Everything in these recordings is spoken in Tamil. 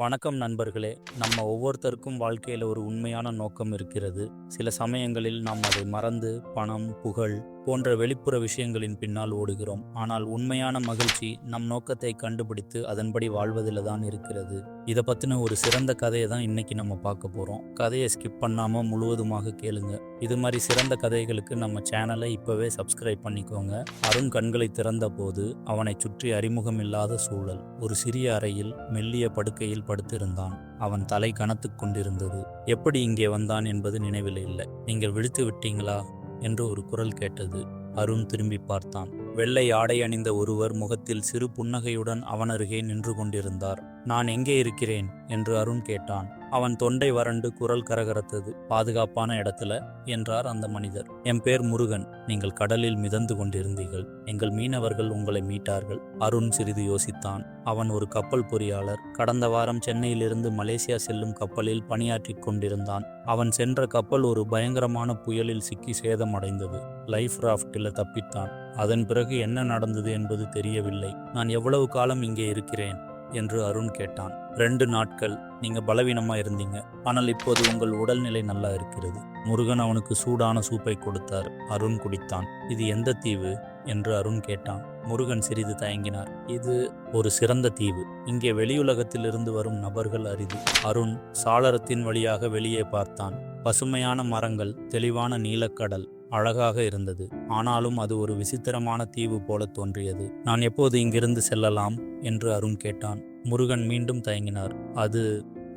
வணக்கம் நண்பர்களே. நம்ம ஒவ்வொருத்தருக்கும் வாழ்க்கையில் ஒரு உண்மையான நோக்கம் இருக்கிறது. சில சமயங்களில் நாம் அதை மறந்து பணம், புகழ் போன்ற வெளிப்புற விஷயங்களின் பின்னால் ஓடுகிறோம். ஆனால் உண்மையான மகிழ்ச்சி நம் நோக்கத்தை கண்டுபிடித்து அதன்படி வாழ்வதில் தான் இருக்கிறது. இதை பற்றின ஒரு சிறந்த கதையை தான் இன்னைக்கு நம்ம பார்க்க போகிறோம். கதையை ஸ்கிப் பண்ணாமல் முழுவதுமாக கேளுங்க. இது மாதிரி சிறந்த கதைகளுக்கு நம்ம சேனலை இப்போவே சப்ஸ்கிரைப் பண்ணிக்கோங்க. அருண் கண்களை திறந்த போது அவனை சுற்றி அறிமுகம் இல்லாத சூழல். ஒரு சிறிய அறையில் மெல்லிய படுக்கையில் படுத்திருந்தான். அவன் தலை கனத்துக் கொண்டிருந்தது. எப்படி இங்கே வந்தான் என்பது நினைவில் இல்லை. நீங்கள் விழித்து விட்டீங்களா என்று ஒரு குரல் கேட்டது. அருண் திரும்பி பார்த்தான். வெள்ளை ஆடை அணிந்த ஒருவர் முகத்தில் சிறு புன்னகையுடன் அவனருகே நின்று கொண்டிருந்தார். நான் எங்கே இருக்கிறேன் என்று அருண் கேட்டான். அவன் தொண்டை வறண்டு குரல் கரகரத்தது. பாதுகாப்பான இடத்துல என்றார் அந்த மனிதர். என் பேர் முருகன். நீங்கள் கடலில் மிதந்து கொண்டிருந்தீர்கள். எங்கள் மீனவர்கள் உங்களை மீட்டார்கள். அருண் சிறிது யோசித்தான். அவன் ஒரு கப்பல் பொறியாளர். கடந்த வாரம் சென்னையிலிருந்து மலேசியா செல்லும் கப்பலில் பணியாற்றி கொண்டிருந்தான். அவன் சென்ற கப்பல் ஒரு பயங்கரமான புயலில் சிக்கி சேதமடைந்தது. லைஃப் ராஃப்டில் தப்பித்தான். அதன் பிறகு என்ன நடந்தது என்பது தெரியவில்லை. நான் எவ்வளவு காலம் இங்கே இருக்கிறேன் என்று அருண் கேட்டான். 2 நாட்கள். நீங்க பலவீனமா இருந்தீங்க. ஆனால் இப்போது உங்கள் உடல்நிலை நல்லா இருக்கிறது. முருகன் அவனுக்கு சூடான சூப்பை கொடுத்தார். அருண் குடித்தான். இது எந்த தீவு என்று அருண் கேட்டான். முருகன் சிறிது தயங்கினார். இது ஒரு சிறந்த தீவு. இங்கே வெளியுலகத்திலிருந்து வரும் நபர்கள் அரிது. அருண் சாளரத்தின் வழியாக வெளியே பார்த்தான். பசுமையான மரங்கள், தெளிவான நீலக்கடல் அழகாக இருந்தது. ஆனாலும் அது ஒரு விசித்திரமான தீவு போல தோன்றியது. நான் எப்போது இங்கிருந்து செல்லலாம் என்று அருண் கேட்டான். முருகன் மீண்டும் தயங்கினார். அது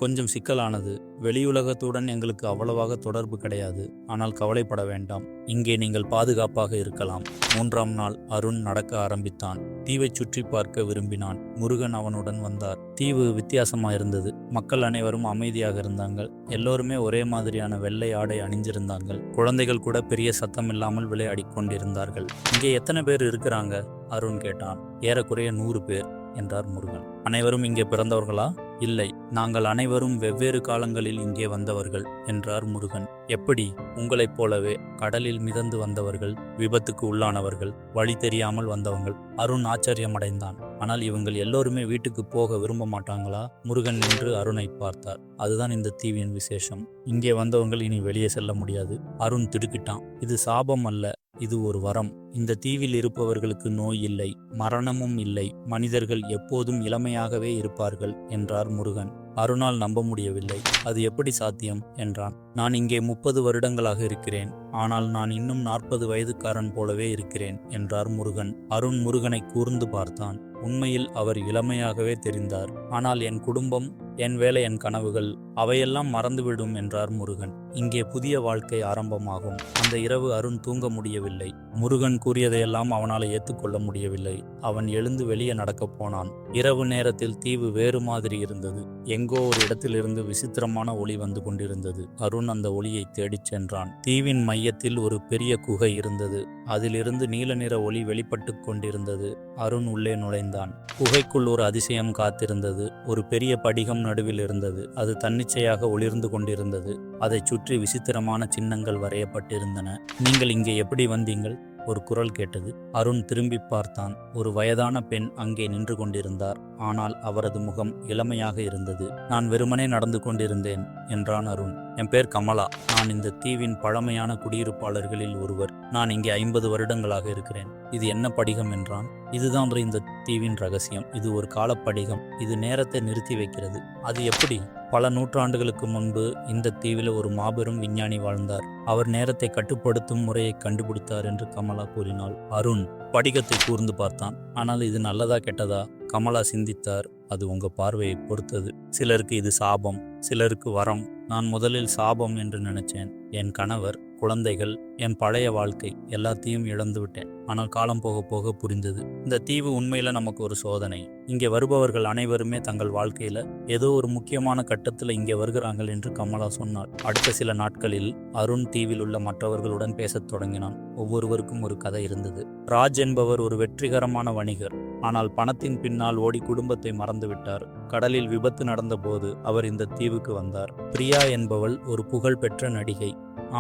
கொஞ்சம் சிக்கலானது. வெளியுலகத்துடன் எங்களுக்கு அவ்வளவாக தொடர்பு கிடையாது. ஆனால் கவலைப்பட வேண்டாம். இங்கே நீங்கள் பாதுகாப்பாக இருக்கலாம். 3ஆம் நாள் அருண் நடக்க ஆரம்பித்தான். தீவை சுற்றி பார்க்க விரும்பினான். முருகன் அவனுடன் வந்தார். தீவு வித்தியாசமாயிருந்தது. மக்கள் அனைவரும் அமைதியாக இருந்தாங்க. எல்லோருமே ஒரே மாதிரியான வெள்ளை ஆடை அணிஞ்சிருந்தாங்க. குழந்தைகள் கூட பெரிய சத்தம் இல்லாமல் விளையாடி கொண்டிருந்தார்கள். இங்கே எத்தனை பேர் இருக்கிறாங்க? அருண் கேட்டான். ஏறக்குறைய 100 பேர் என்றார் முருகன். அனைவரும் இங்கே பிறந்தவர்களா? இல்லை, நாங்கள் அனைவரும் வெவ்வேறு காலங்களில் இங்கே வந்தவர்கள் என்றார் முருகன். எப்படி? உங்களைப் போலவே கடலில் மிதந்து வந்தவர்கள், விபத்துக்கு உள்ளானவர்கள், வழி தெரியாமல் வந்தவங்கள். அருண் ஆச்சரியமடைந்தான். ஆனால் இவங்கள் எல்லோருமே வீட்டுக்கு போக விரும்ப மாட்டாங்களா? முருகன் நின்று அருணை பார்த்தார். அதுதான் இந்த தீவின் விசேஷம். இங்கே வந்தவங்கள் இனி வெளியே செல்ல முடியாது. அருண் திடுக்கிட்டான். இது சாபம் அல்ல, இது ஒரு வரம். இந்த தீவில் இருப்பவர்களுக்கு நோய் இல்லை, மரணமும் இல்லை. மனிதர்கள் எப்போதும் இளமையாகவே இருப்பார்கள் என்றார் முருகன். அருணால் நம்ப முடியவில்லை. அது எப்படி சாத்தியம் என்றான். நான் இங்கே 30 வருடங்களாக இருக்கிறேன். ஆனால் நான் இன்னும் 40 வயதுக்காரன் போலவே இருக்கிறேன் என்றார் முருகன். அருண் முருகனை கூர்ந்து பார்த்தான். உண்மையில் அவர் இளமையாகவே தெரிந்தார். ஆனால் என் குடும்பம், என் வேலை, என் கனவுகள் அவையெல்லாம் மறந்துவிடும் என்றார் முருகன். இங்கே புதிய வாழ்க்கை ஆரம்பமாகும். அந்த இரவு அருண் தூங்க முடியவில்லை. முருகன் கூறியதையெல்லாம் அவனால் ஏற்றுக்கொள்ள முடியவில்லை. அவன் எழுந்து வெளியே நடக்கப் போனான். இரவு நேரத்தில் தீவு வேறு மாதிரி இருந்தது. எங்கோ ஒரு இடத்திலிருந்து விசித்திரமான ஒளி வந்து கொண்டிருந்தது. அருண் அந்த ஒளியை தேடிச் சென்றான். தீவின் மையத்தில் ஒரு பெரிய குகை இருந்தது. அதிலிருந்து நீல நிற ஒளி வெளிப்பட்டு கொண்டிருந்தது. அருண் உள்ளே நுழைந்தான். குகைக்குள் ஒரு அதிசயம் காத்திருந்தது. ஒரு பெரிய படிகம் நடுவில் இருந்தது. அது தன்னிச்சையாக ஒளிர்ந்து கொண்டிருந்தது. அதை சுற்றி விசித்திரமான சின்னங்கள் வரையப்பட்டிருந்தன. நீங்கள் இங்கே எப்படி வந்தீங்கள்? ஒரு குரல் கேட்டது. அருண் திரும்பி பார்த்தான். ஒரு வயதான பெண் அங்கே நின்று கொண்டிருந்தார். ஆனால் அவரது முகம் இளமையாக இருந்தது. நான் வெறுமனே நடந்து கொண்டிருந்தேன் என்றான் அருண். என் பேர் கமலா. நான் இந்த தீவின் பழமையான குடியிருப்பாளர்களில் ஒருவர். நான் இங்கே 50 வருடங்களாக இருக்கிறேன். இது என்ன படிகம் என்றான். இதுதான் இந்த தீவின் ரகசியம். இது ஒரு காலப்படிகம். இது நேரத்தை நிறுத்தி வைக்கிறது. அது எப்படி? பல நூற்றாண்டுகளுக்கு முன்பு இந்த தீவில் ஒரு மாபெரும் விஞ்ஞானி வாழ்ந்தார். அவர் நேரத்தை கட்டுப்படுத்தும் முறையை கண்டுபிடித்தார் என்று கமலா கூறினாள். அருண் படிகத்தை கூர்ந்து பார்த்தான். ஆனால் இது நல்லதா கெட்டதா? கமலா சிந்தித்தார். அது உங்க பார்வையை பொறுத்தது. சிலருக்கு இது சாபம், சிலருக்கு வரம். நான் முதலில் சாபம் என்று நினைச்சேன். என் கணவர், குழந்தைகள், என் பழைய வாழ்க்கை எல்லாத்தையும் இழந்து விட்டேன். ஆனால் காலம் போக போக புரிந்தது. இந்த தீவு உண்மையில நமக்கு ஒரு சோதனை. இங்கே வருபவர்கள் அனைவருமே தங்கள் வாழ்க்கையில ஏதோ ஒரு முக்கியமான கட்டத்தில் இங்கே வருகிறாங்க என்று கமலா சொன்னார். அடுத்த சில நாட்களில் அருண் தீவில் உள்ள மற்றவர்களுடன் பேசத் தொடங்கினான். ஒவ்வொருவருக்கும் ஒரு கதை இருந்தது. ராஜ் என்பவர் ஒரு வெற்றிகரமான வணிகர். ஆனால் பணத்தின் பின்னால் ஓடி குடும்பத்தை மறந்துவிட்டார். கடலில் விபத்து நடந்தபோது அவர் இந்த தீவுக்கு வந்தார். பிரியா என்பவள் ஒரு புகழ்பெற்ற நடிகை.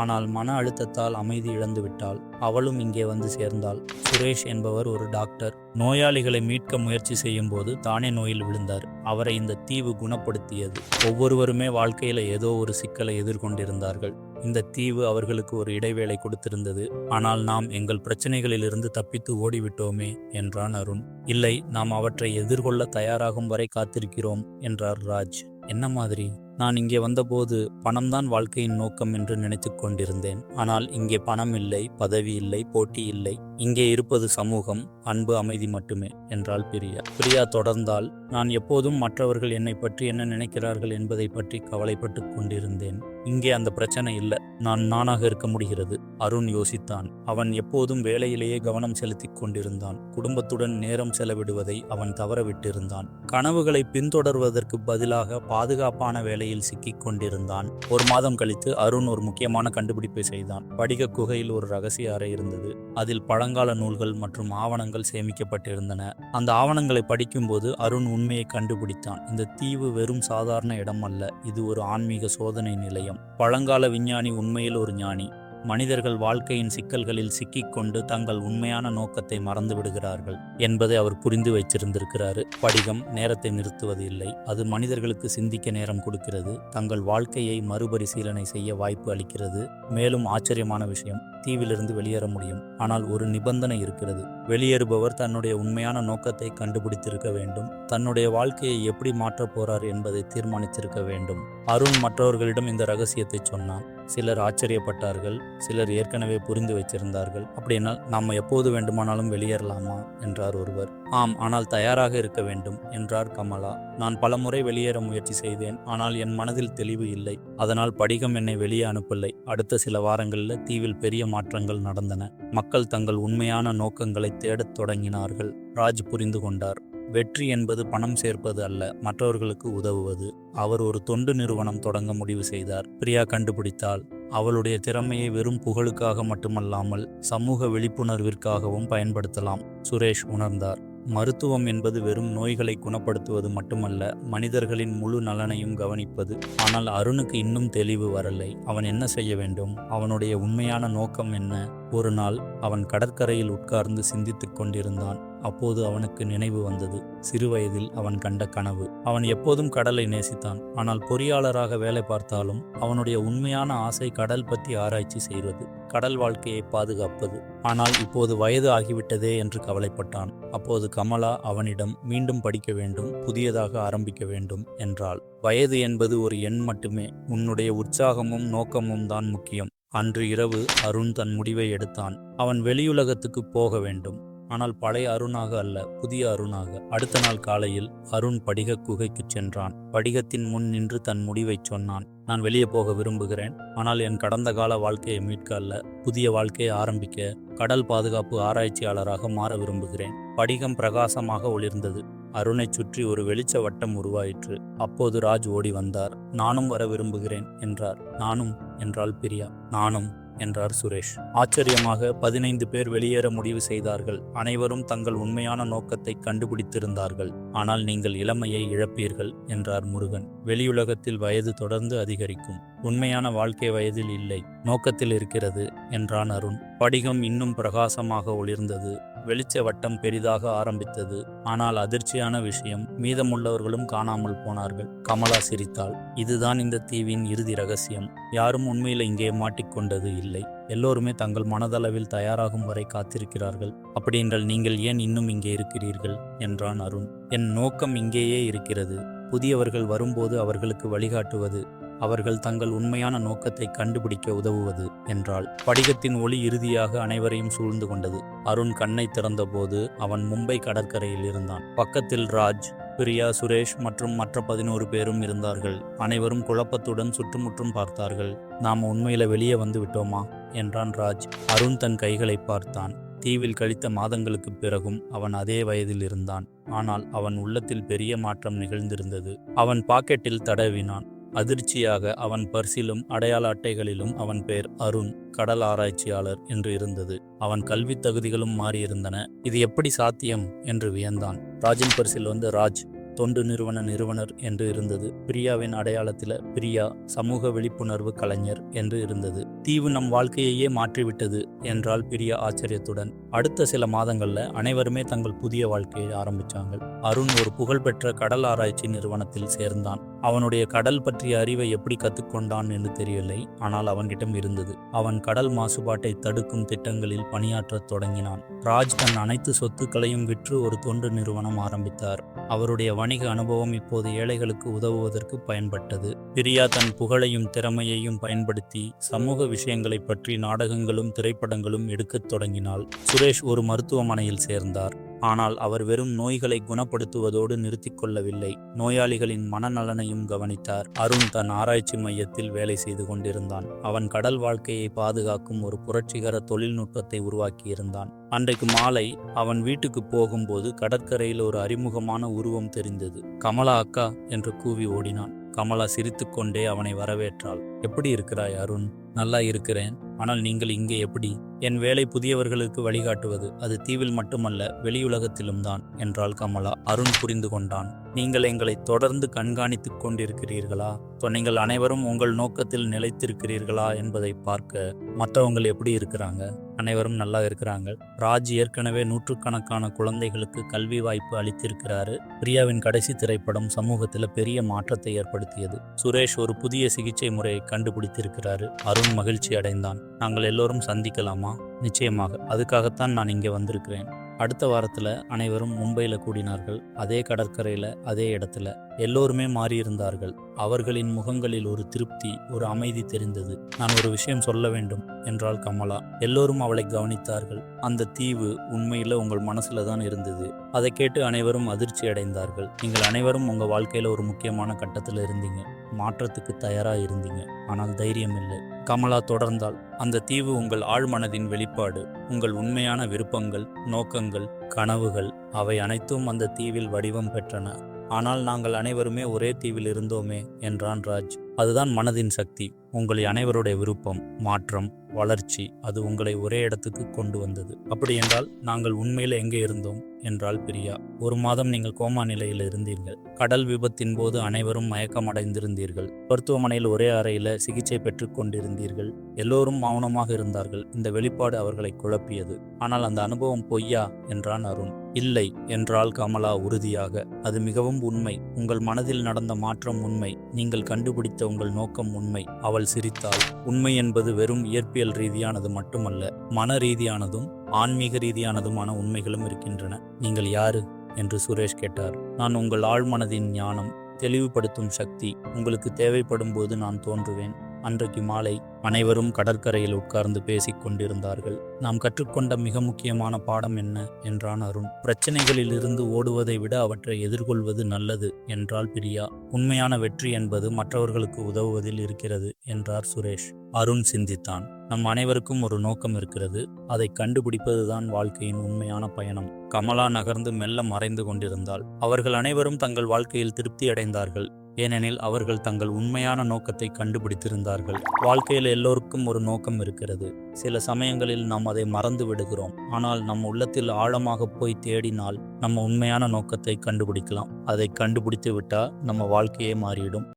ஆனால் மன அழுத்தத்தால் அமைதி இழந்து விட்டாள். அவளும் இங்கே வந்து சேர்ந்தாள். சுரேஷ் என்பவர் ஒரு டாக்டர். நோயாளிகளை மீட்க முயற்சி செய்யும் போது தானே நோயில் விழுந்தார். அவரை இந்த தீவு குணப்படுத்தியது. ஒவ்வொருவருமே வாழ்க்கையில ஏதோ ஒரு சிக்கலை எதிர்கொண்டிருந்தார்கள். இந்த தீவு அவர்களுக்கு ஒரு இடைவேளை கொடுத்திருந்தது. ஆனால் நாம் எங்கள் பிரச்சனைகளிலிருந்து தப்பித்து ஓடிவிட்டோமே என்றான் அருண். இல்லை, நாம் அவற்றை எதிர்கொள்ள தயாராகும் வரை காத்திருக்கிறோம் என்றார் ராஜ். என்ன மாதிரி? நான் இங்கே வந்தபோது பணம்தான் வாழ்க்கையின் நோக்கம் என்று நினைத்து கொண்டிருந்தேன். ஆனால் இங்கே பணம் இல்லை, பதவி இல்லை, போட்டி இல்லை. இங்கே இருப்பது சமூகம், அன்பு, அமைதி மட்டுமே என்றாள் பிரியா. பிரியா தொடர்ந்தால், நான் எப்போதும் மற்றவர்கள் என்னை பற்றி என்ன நினைக்கிறார்கள் என்பதை பற்றி கவலைப்பட்டு கொண்டிருந்தேன். இங்கே அந்த பிரச்சனை இல்லை. நான் நானாக இருக்க முடிகிறது. அருண் யோசித்தான். அவன் எப்போதும் வேலையிலேயே கவனம் செலுத்தி கொண்டிருந்தான். குடும்பத்துடன் நேரம் செலவிடுவதை அவன் தவறவிட்டிருந்தான். கனவுகளை பின்தொடர்வதற்கு பதிலாக பாதுகாப்பான வேலையில் சிக்கிக் கொண்டிருந்தான். ஒரு மாதம் கழித்து அருண் ஒரு முக்கியமான கண்டுபிடிப்பை செய்தான். படிக குகையில் ஒரு ரகசிய அறை இருந்தது. அதில் பழங்கால நூல்கள் மற்றும் ஆவணங்கள் சேமிக்கப்பட்டிருந்தன. அந்த ஆவணங்களை படிக்கும்போது அருண் உண்மையை கண்டுபிடித்தான். இந்த தீவு வெறும் சாதாரண இடம் அல்ல, இது ஒரு ஆன்மீக சோதனை நிலையம். பழங்கால விஞ்ஞானி உண்மையில் ஒரு ஞானி. மனிதர்கள் வாழ்க்கையின் சிக்கல்களில் சிக்கிக்கொண்டு தங்கள் உண்மையான நோக்கத்தை மறந்து விடுகிறார்கள் என்பதை அவர் புரிந்து வைத்திருந்திருக்கிறாரு. படிகம் நேரத்தை நிறுத்துவது இல்லை. அது மனிதர்களுக்கு சிந்திக்க நேரம் கொடுக்கிறது. தங்கள் வாழ்க்கையை மறுபரிசீலனை செய்ய வாய்ப்பு அளிக்கிறது. மேலும் ஆச்சரியமான விஷயம், தீவிலிருந்து வெளியேற முடியும். ஆனால் ஒரு நிபந்தனை இருக்கிறது. வெளியேறுபவர் தன்னுடைய உண்மையான நோக்கத்தை கண்டுபிடித்திருக்க வேண்டும். தன்னுடைய வாழ்க்கையை எப்படி மாற்றப் போறார் என்பதை தீர்மானித்திருக்க வேண்டும். அருண் மற்றவர்களிடம் இந்த ரகசியத்தை சொன்னான். சிலர் ஆச்சரியப்பட்டார்கள், சிலர் ஏற்கனவே புரிந்து வைத்திருந்தார்கள். அப்படின்னா நாம் எப்போது வேண்டுமானாலும் வெளியேறலாமா என்றார் ஒருவர். ஆம், ஆனால் தயாராக இருக்க வேண்டும் என்றார் கமலா. நான் பலமுறை வெளியேற முயற்சி செய்தேன், ஆனால் என் மனதில் தெளிவு இல்லை. அதனால் படிகம் என்னை வெளியே அனுப்பவில்லை. அடுத்த சில வாரங்களில் தீவில் பெரிய மாற்றங்கள் நடந்தன. மக்கள் தங்கள் உண்மையான நோக்கங்களை தேடத் தொடங்கினார்கள். ராஜ் புரிந்து கொண்டார். வெற்றி என்பது பணம் சேர்ப்பது அல்ல, மற்றவர்களுக்கு உதவுவது. அவர் ஒரு தொண்டு நிறுவனம் தொடங்க முடிவு செய்தார். பிரியா கண்டுபிடித்தாள். அவளுடைய திறமையை வெறும் புகழுக்காக மட்டுமல்லாமல் சமூக விழிப்புணர்விற்காகவும் பயன்படுத்தலாம். சுரேஷ் உணர்ந்தார். மருத்துவம் என்பது வெறும் நோய்களை குணப்படுத்துவது மட்டுமல்ல, மனிதர்களின் முழு நலனையும் கவனிப்பது. ஆனால் அருணுக்கு இன்னும் தெளிவு வரலை. அவன் என்ன செய்ய வேண்டும்? அவனுடைய உண்மையான நோக்கம் என்ன? ஒரு நாள் அவன் கடற்கரையில் உட்கார்ந்து சிந்தித்துக் கொண்டிருந்தான். அப்போது அவனுக்கு நினைவு வந்தது. சிறுவயதில் அவன் கண்ட கனவு. அவன் எப்போதும் கடலை நேசித்தான். ஆனால் பொறியாளராக வேலை பார்த்தாலும் அவனுடைய உண்மையான ஆசை கடல் பற்றி ஆராய்ச்சி செய்வது, கடல் வாழ்க்கையை பாதுகாப்பது. ஆனால் இப்போது வயது ஆகிவிட்டதே என்று கவலைப்பட்டான். அப்போது கமலா அவனிடம் மீண்டும் படிக்க வேண்டும், புதியதாக ஆரம்பிக்க வேண்டும் என்றாள். வயது என்பது ஒரு எண் மட்டுமே. உன்னுடைய உற்சாகமும் நோக்கமும் தான் முக்கியம். அன்று இரவு அருண் தன் முடிவை எடுத்தான். அவன் வெளியுலகத்துக்கு போக வேண்டும். ஆனால் பழைய அருணாக அல்ல, புதிய அருணாக. அடுத்த நாள் காலையில் அருண் படிக குகைக்கு சென்றான். படிகத்தின் முன் நின்று தன் முடிவை சொன்னான். நான் வெளியே போக விரும்புகிறேன். ஆனால் என் கடந்த கால வாழ்க்கையை மீட்க அல்ல, புதிய வாழ்க்கையை ஆரம்பிக்க கடல் பாதுகாப்பு ஆராய்ச்சியாளராக மாற விரும்புகிறேன். படிகம் பிரகாசமாக ஒளிர்ந்தது. அருணை சுற்றி ஒரு வெளிச்ச வட்டம் உருவாயிற்று. அப்போது ராஜ் ஓடி வந்தார். நானும் வர விரும்புகிறேன் என்றார். நானும் என்றாள் பிரியா. நானும் என்றார் சுரேஷ். ஆச்சரியமாக 15 பேர் வெளியேற முடிவு செய்தார்கள். அனைவரும் தங்கள் உண்மையான நோக்கத்தை கண்டுபிடித்திருந்தார்கள். ஆனால் நீங்கள் இளமையை இழப்பீர்கள் என்றார் முருகன். வெளியுலகத்தில் வயது தொடர்ந்து அதிகரிக்கும். உண்மையான வாழ்க்கை வயதில் இல்லை, நோக்கத்தில் இருக்கிறது என்றான் அருண். படிகம் இன்னும் பிரகாசமாக ஒளிர்ந்தது. வெளிச்ச வட்டம் பெரிதாக ஆரம்பித்தது. ஆனால் அதிர்ச்சியான விஷயம், மீதமுள்ளவர்களும் காணாமல் போனார்கள். கமலா சிரித்தாள். இதுதான் இந்த தீவின் இறுதி ரகசியம். யாரும் உண்மையில் இங்கே மாட்டிக்கொண்டது இல்லை. எல்லோருமே தங்கள் மனதளவில் தயாராகும் வரை காத்திருக்கிறார்கள். அப்படியென்றால் நீங்கள் ஏன் இன்னும் இங்கே இருக்கிறீர்கள் என்றான் அருண். என் நோக்கம் இங்கேயே இருக்கிறது. புதியவர்கள் வரும்போது அவர்களுக்கு வழிகாட்டுவது, அவர்கள் தங்கள் உண்மையான நோக்கத்தை கண்டுபிடிக்க உதவுவது என்றாள். படிகத்தின் ஒளி இறுதியாக அனைவரையும் சூழ்ந்து கொண்டது. அருண் கண்ணை திறந்தபோது அவன் மும்பை கடற்கரையில் இருந்தான். பக்கத்தில் ராஜ், பிரியா, சுரேஷ் மற்றும் மற்ற 11 பேரும் இருந்தார்கள். அனைவரும் குழப்பத்துடன் சுற்றுமுற்றும் பார்த்தார்கள். நாம் உண்மையில வெளியே வந்து விட்டோமா என்றான் ராஜ். அருண் தன் கைகளை பார்த்தான். தீவில் கழித்த மாதங்களுக்கு பிறகும் அவன் அதே வயதில் இருந்தான். ஆனால் அவன் உள்ளத்தில் பெரிய மாற்றம் நிகழ்ந்திருந்தது. அவன் பாக்கெட்டில் தடவினான். அதிர்ச்சியாக அவன் பர்சிலும் அடையாள அட்டைகளிலும் அவன் பெயர் அருண், கடல் ஆராய்ச்சியாளர் என்று இருந்தது. அவன் கல்வி தகுதிகளும் மாறியிருந்தன. இது எப்படி சாத்தியம் என்று வியந்தான். ராஜின் பர்சில் ராஜ் தொண்டு நிறுவனர் என்று இருந்தது. பிரியாவின் அடையாளத்தில் பிரியா சமூக விழிப்புணர்வு கலைஞர் என்று இருந்தது. தீவு நம் வாழ்க்கையையே மாற்றிவிட்டது என்றால் பிரியா ஆச்சரியத்துடன். அடுத்த சில மாதங்கள்ல அனைவருமே தங்கள் புதிய வாழ்க்கையை ஆரம்பிச்சாங்க. அருண் ஒரு புகழ்பெற்ற கடல் ஆராய்ச்சி நிறுவனத்தில் சேர்ந்தான். அவனுடைய கடல் பற்றிய அறிவை எப்படி கற்றுக்கொண்டான் என்று தெரியவில்லை, ஆனால் அவன்கிட்டம் இருந்தது. அவன் கடல் மாசுபாட்டை தடுக்கும் திட்டங்களில் பணியாற்றத் தொடங்கினான். ராஜ் தன் அனைத்து சொத்துக்களையும் விற்று ஒரு தொண்டு நிறுவனம் ஆரம்பித்தார். அவருடைய வணிக அனுபவம் இப்போது ஏழைகளுக்கு உதவுவதற்கு பயன்பட்டது. பிரியா தன் புகழையும் திறமையையும் பயன்படுத்தி சமூக விஷயங்களை பற்றி நாடகங்களும் திரைப்படங்களும் எடுக்கத் தொடங்கினாள். சுரேஷ் ஒரு மருத்துவமனையில் சேர்ந்தார். ஆனால் அவர் வெறும் நோய்களை குணப்படுத்துவதோடு நிறுத்தி கொள்ளவில்லை, நோயாளிகளின் மனநலனையும் கவனித்தார். அருண் தன் ஆராய்ச்சி மையத்தில் வேலை செய்து கொண்டிருந்தான். அவன் கடல் வாழ்க்கையை பாதுகாக்கும் ஒரு புரட்சிகர தொழில்நுட்பத்தை உருவாக்கியிருந்தான். அன்றைக்கு மாலை அவன் வீட்டுக்கு போகும்போது கடற்கரையில் ஒரு அறிமுகமான உருவம் தெரிந்தது. கமலா அக்கா என்று கூவி ஓடினான். கமலா சிரித்துக்கொண்டே அவனை வரவேற்றாள். எப்படி இருக்கிறாய் அருண்? நல்லா இருக்கிறேன். ஆனால் நீங்கள் இங்கே எப்படி? என் வேலை புதியவர்களுக்கு வழிகாட்டுவது. அது தீவில் மட்டுமல்ல, வெளியுலகத்திலும் தான் என்றாள் கமலா. அருண் புரிந்து கொண்டான். நீங்கள் எங்களை தொடர்ந்து கண்காணித்துக் கொண்டிருக்கிறீர்களா? நீங்கள் அனைவரும் உங்கள் நோக்கத்தில் நிலைத்திருக்கிறீர்களா என்பதை பார்க்க. மற்றவங்க எப்படி இருக்கிறாங்க? அனைவரும் நல்லா இருக்கிறாங்க. ராஜ் ஏற்கனவே நூற்றுக்கணக்கான குழந்தைகளுக்கு கல்வி வாய்ப்பு அளித்திருக்கிறாரு. பிரியாவின் கடைசி திரைப்படம் சமூகத்தில் பெரிய மாற்றத்தை ஏற்படுத்தியது. சுரேஷ் ஒரு புதிய சிகிச்சை முறையை கண்டுபிடித்திருக்கிறாரு. அருண் மகிழ்ச்சி அடைந்தான். நாங்கள் எல்லோரும் சந்திக்கலாமா? நிச்சயமாக, அதுக்காகத்தான் நான் இங்கே வந்திருக்கிறேன். அடுத்த வாரத்தில் அனைவரும் மும்பையில் கூடினார்கள். அதே கடற்கரையில், அதே இடத்துல. எல்லோருமே மாறியிருந்தார்கள். அவர்களின் முகங்களில் ஒரு திருப்தி, ஒரு அமைதி தெரிந்தது. நான் ஒரு விஷயம் சொல்ல வேண்டும் என்றாள் கமலா. எல்லோரும் அவளை கவனித்தார்கள். அந்த தீவு உண்மையில் உங்கள் மனசுல தான் இருந்தது. அதை கேட்டு அனைவரும் அதிர்ச்சி அடைந்தார்கள். நீங்கள் அனைவரும் உங்கள் வாழ்க்கையில் ஒரு முக்கியமான கட்டத்தில் இருந்தீங்க. மாற்றத்துக்கு தயாராக இருந்தீங்க, ஆனால் தைரியம் இல்லை. கமலா தொடர்ந்தாள். அந்த தீவு உங்கள் ஆழ்மனதின் வெளிப்பாடு. உங்கள் உண்மையான விருப்பங்கள், நோக்கங்கள், கனவுகள், அவை அனைத்தும் அந்த தீவில் வடிவம் பெற்றன. ஆனால் நாங்கள் அனைவருமே ஒரே தீவில் இருந்தோமே என்றான் ராஜ். அதுதான் மனதின் சக்தி. உங்கள் அனைவருடைய விருப்பம், மாற்றம், வளர்ச்சி, அது உங்களை ஒரே இடத்துக்கு கொண்டு வந்தது. அப்படி என்றால் நாங்கள் உண்மையில் எங்கே இருந்தோம் என்றாள் பிரியா. 1 மாதம் நீங்கள் கோமா நிலையில் இருந்தீர்கள். கடல் விபத்தின் போது அனைவரும் மயக்கமடைந்திருந்தீர்கள். மருத்துவமனையில் ஒரே அறையில் சிகிச்சை பெற்றுக் கொண்டிருந்தீர்கள். எல்லோரும் மௌனமாக இருந்தார்கள். இந்த வெளிப்பாடு அவர்களை குழப்பியது. ஆனால் அந்த அனுபவம் பொய்யா என்றான் அருண். இல்லை என்றாள் கமலா உறுதியாக. அது மிகவும் உண்மை. உங்கள் மனதில் நடந்த மாற்றம் உண்மை. நீங்கள் கண்டுபிடித்த உங்கள் நோக்கம் உண்மை. அவள் சிரித்தாள். உண்மை என்பது வெறும் இயற்பியல் ரீதியானது மட்டுமல்ல, மன ரீதியானதும் ஆன்மீக ரீதியானதுமான உண்மைகளும் இருக்கின்றன. நீங்கள் யாரு என்று சுரேஷ் கேட்டார். நான் உங்கள் ஆழ்மனதின் ஞானம், தெளிவுபடுத்தும் சக்தி. உங்களுக்கு தேவைப்படும் போது நான் தோன்றுவேன். அன்றைக்கு மாலை அனைவரும் கடற்கரையில் உட்கார்ந்து பேசிக் கொண்டிருந்தார்கள். நாம் கற்றுக்கொண்ட மிக முக்கியமான பாடம் என்ன என்றான் அருண். பிரச்சனைகளில் இருந்து ஓடுவதை விட அவற்றை எதிர்கொள்வது நல்லது என்றாள் பிரியா. உண்மையான வெற்றி என்பது மற்றவர்களுக்கு உதவுவதில் இருக்கிறது என்றார் சுரேஷ். அருண் சிந்தித்தான். நம் அனைவருக்கும் ஒரு நோக்கம் இருக்கிறது. அதை கண்டுபிடிப்பதுதான் வாழ்க்கையின் உண்மையான பயணம். கமலா நகர்ந்து மெல்ல மறைந்து கொண்டிருந்தாள். அவர்கள் அனைவரும் தங்கள் வாழ்க்கையில் திருப்தி அடைந்தார்கள். ஏனெனில் அவர்கள் தங்கள் உண்மையான நோக்கத்தை கண்டுபிடித்திருந்தார்கள். வாழ்க்கையில் எல்லோருக்கும் ஒரு நோக்கம் இருக்கிறது. சில சமயங்களில் நாம் அதை மறந்து விடுகிறோம். ஆனால் நம் உள்ளத்தில் ஆழமாக போய் தேடினால் நம்ம உண்மையான நோக்கத்தை கண்டுபிடிக்கலாம். அதை கண்டுபிடித்து விட்டால் நம்ம வாழ்க்கையே மாறிடும்.